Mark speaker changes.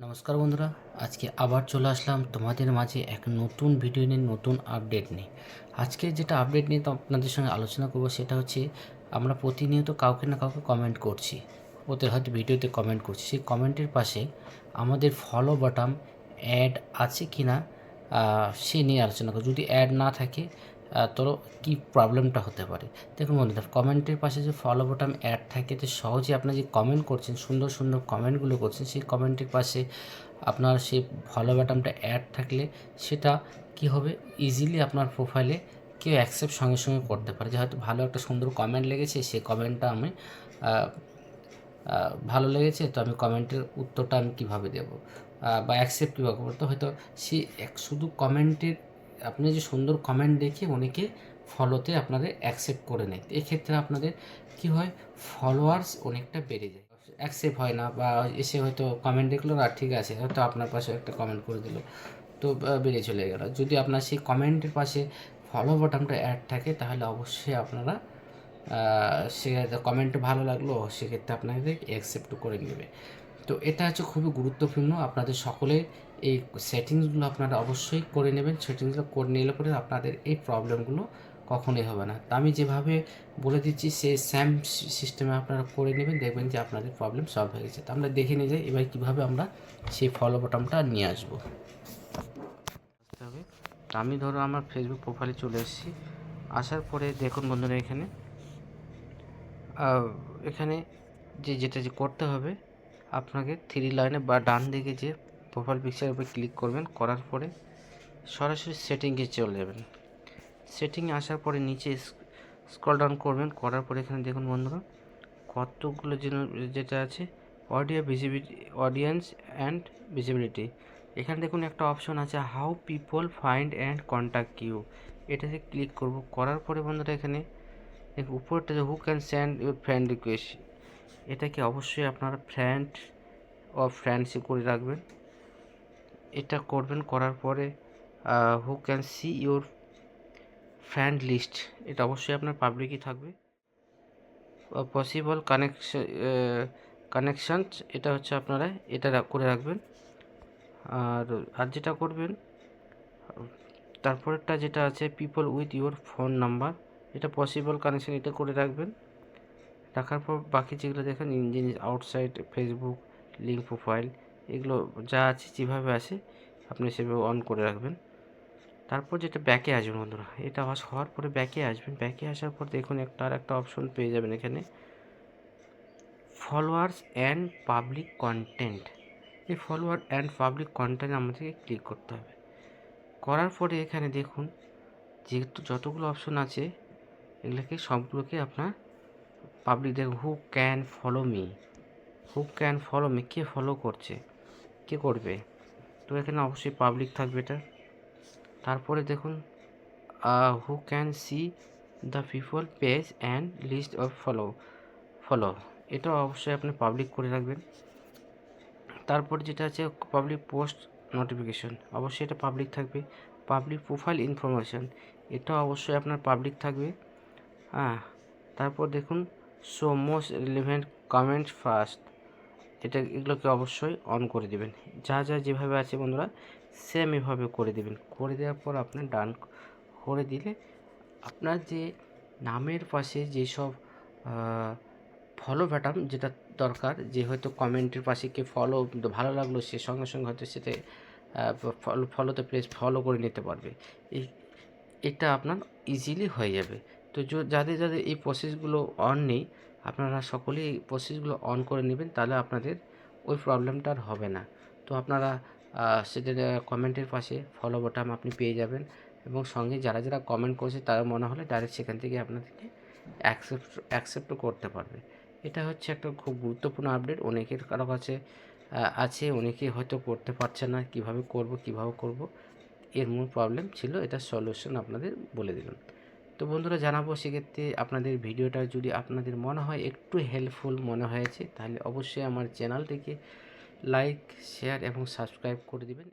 Speaker 1: নমস্কার বন্ধুরা, আজকে আবার চলে আসলাম তোমাদের মাঝে এক নতুন ভিডিও নিয়ে, নতুন আপডেট নিয়ে। আজকে যেটা আপডেট নিয়ে তো আপনাদের সঙ্গে আলোচনা করব সেটা হচ্ছে, আমরা প্রতিনিয়ত কাউকে না কাউকে কমেন্ট করছি, ওদের হয়তো ভিডিওতে কমেন্ট করছি। সেই কমেন্টের পাশে আমাদের ফলো বাটন অ্যাড আছে কি না সে নিয়ে আলোচনা করব। যদি অ্যাড না থাকে তো কী প্রবলেমটা হতে পারে। দেখুন বন্ধুরা, কমেন্টের পাশে যে ফলো বাটন অ্যাড থাকে, তো সহজে আপনি যে কমেন্ট করছেন, সুন্দর সুন্দর কমেন্টগুলো করছেন, সেই কমেন্টের পাশে আপনার সেই ফলো বাটনটা অ্যাড থাকলে সেটা কি হবে, ইজিলি আপনার প্রোফাইলে কেউ অ্যাকসেপ্ট সঙ্গে সঙ্গে করতে পারে। যে হয়তো ভালো একটা সুন্দর কমেন্ট লেগেছে, সেই কমেন্টটা আমি ভালো লেগেছে, তো আমি কমেন্টের উত্তরটা আমি কীভাবে দেবো বা অ্যাকসেপ্ট কীভাবে করতে, হয়তো সে শুধু কমেন্টের, আপনি যে সুন্দর কমেন্ট দেখে অনেকে ফলোতে আপনাদের অ্যাকসেপ্ট করে নেয়। এক্ষেত্রে আপনাদের কি হয়, ফলোয়ার্স অনেকটা বেড়ে যায়। অ্যাকসেপ্ট হয় না, বা এসে হয়তো কমেন্ট দেখলো না, ঠিক আছে, হয়তো আপনার পাশে একটা কমেন্ট করে দিল, তো বেরিয়ে চলে গেল। যদি আপনার সেই কমেন্টের পাশে ফলো বাটনটা অ্যাড থাকে, তাহলে অবশ্যই আপনারা সে কমেন্ট ভালো লাগলো, সেক্ষেত্রে আপনাদের অ্যাকসেপ্ট করে নেবে। তো এটা হচ্ছে খুবই গুরুত্বপূর্ণ, আপনাদের সকলের এই সেটিংসগুলো আপনারা অবশ্যই করে নেবেন। সেটিংসগুলো করে নিলে পরে আপনাদের এই প্রবলেমগুলো কখনোই হবে না। তা আমি যেভাবে বলে দিচ্ছি সেই সেম সিস্টেমে আপনারা করে নেবেন, দেখবেন যে আপনাদের প্রবলেম সলভ হয়ে গেছে। তো আমরা দেখে নিয়ে যাই এবার কীভাবে আমরা সেই ফলো বাটনটা নিয়ে আসবো। হবে, তো আমি ধরো আমার ফেসবুক প্রোফাইলে চলে এসেছি। আসার পরে দেখুন বন্ধুরা, এখানে যেটা করতে হবে, আপনাকে থ্রি লাইনে বা ডান দিকে যে প্রোফাইল পিকচারের উপরে ক্লিক করবেন, করার পরে সরাসরি সেটিংয়ে চলে যাবেন। সেটিংয়ে আসার পরে নিচে স্ক্রল ডাউন করবেন, করার পরে এখানে দেখুন বন্ধুরা, কতগুলো যেটা আছে audio visibility, audience and visibility. এখানে দেখুন একটা অপশন আছে how people find and contact you, এটাতে ক্লিক করব। করার পরে বন্ধুরা এখানে উপরটা যে who can send your friend request, এটাকে অবশ্যই আপনারা ফ্রেন্ড ও ফ্রেন্ডসই করে রাখবেন। এটা করবেন, করার পরে who can see your friend list, এটা অবশ্যই আপনার পাবলিকই থাকবে। পসিবল কানেকশানস, এটা হচ্ছে আপনারা এটা করে রাখবেন। আর যেটা করবেন, তারপরেরটা যেটা আছে people with your phone number, এটা পসিবল কানেকশান, এটা করে রাখবেন। রাখার পর বাকি যেগুলো দেখেন জিনিস, আউটসাইড ফেসবুক লিঙ্ক প্রোফাইল, এগুলো যা আছে যেভাবে আছে আপনি সেভাবে অন করে রাখবেন। তারপর যেটা ব্যাকে আসবেন বন্ধুরা, এটা হওয়ার পরে ব্যাকে আসবেন। ব্যাকে আসার পর দেখুন একটা অপশন পেয়ে যাবেন এখানে, ফলোয়ার্স অ্যান্ড পাবলিক কন্টেন্ট। এই ফলোয়ার অ্যান্ড পাবলিক কন্টেন্ট আমাদেরকে ক্লিক করতে হবে। করার পরে এখানে দেখুন যেহেতু যতগুলো অপশন আছে, এগুলোকে সবগুলোকে আপনার পাবলিক, দেখুন who can follow me, who can follow me, K follow করছে, কে করবে, তো এখানে অবশ্যই পাবলিক থাকবে এটা। তারপরে দেখুন who can see the people page and list of follow, এটা অবশ্যই আপনি পাবলিক করে রাখবেন। তারপর যেটা আছে পাবলিক পোস্ট নোটিফিকেশন, অবশ্যই এটা পাবলিক থাকবে। পাবলিক প্রোফাইল ইনফরমেশান, এটা অবশ্যই আপনার পাবলিক থাকবে। তারপর দেখুন show most relevant comment first, এগুলোকে অবশ্যই অন করে দেবেন। যা যেভাবে আছে বন্ধুরা সেম এভাবে করে দেবেন। করে দেওয়ার পর আপনার ডান করে দিলে আপনার যে নামের পাশে যেসব ফলো বাটন যেটা দরকার, যে হয়তো কমেন্টের পাশে কে ফলো ভালো লাগলো, সে সঙ্গে সঙ্গে হয়তো সেটা ফলোতে প্লেস ফলো করে নিতে পারবে। এটা আপনার ইজিলি হয়ে যাবে। তো যাদের এই প্রসেসগুলো অন নেই, আপনারা সকলেই এই প্রসেসগুলো অন করে নেবেন, তাহলে আপনাদের ওই প্রবলেমটা আর হবে না। তো আপনারা সেটা কমেন্টের পাশে ফলো বাটন আপনি পেয়ে যাবেন, এবং সঙ্গে যারা কমেন্ট করছে তারা মনে হলে ডাইরেক্ট সেখান থেকে আপনাদেরকে অ্যাকসেপ্টও করতে পারবে। এটা হচ্ছে একটা খুব গুরুত্বপূর্ণ আপডেট। অনেকের কারো কাছে আছে, অনেকে হয়তো করতে পারছে না, কিভাবে করব, এর মূল প্রবলেম ছিল, এটা সলিউশন আপনাদের বলে দিলাম। তো বন্ধুরা জানাবো, সেক্ষেত্রে আপনাদের ভিডিওটা যদি আপনাদের মনে হয় একটু হেল্পফুল মনে হয়েছে, তাহলে অবশ্যই আমার চ্যানেলটিকে লাইক, শেয়ার এবং সাবস্ক্রাইব করে দিবেন।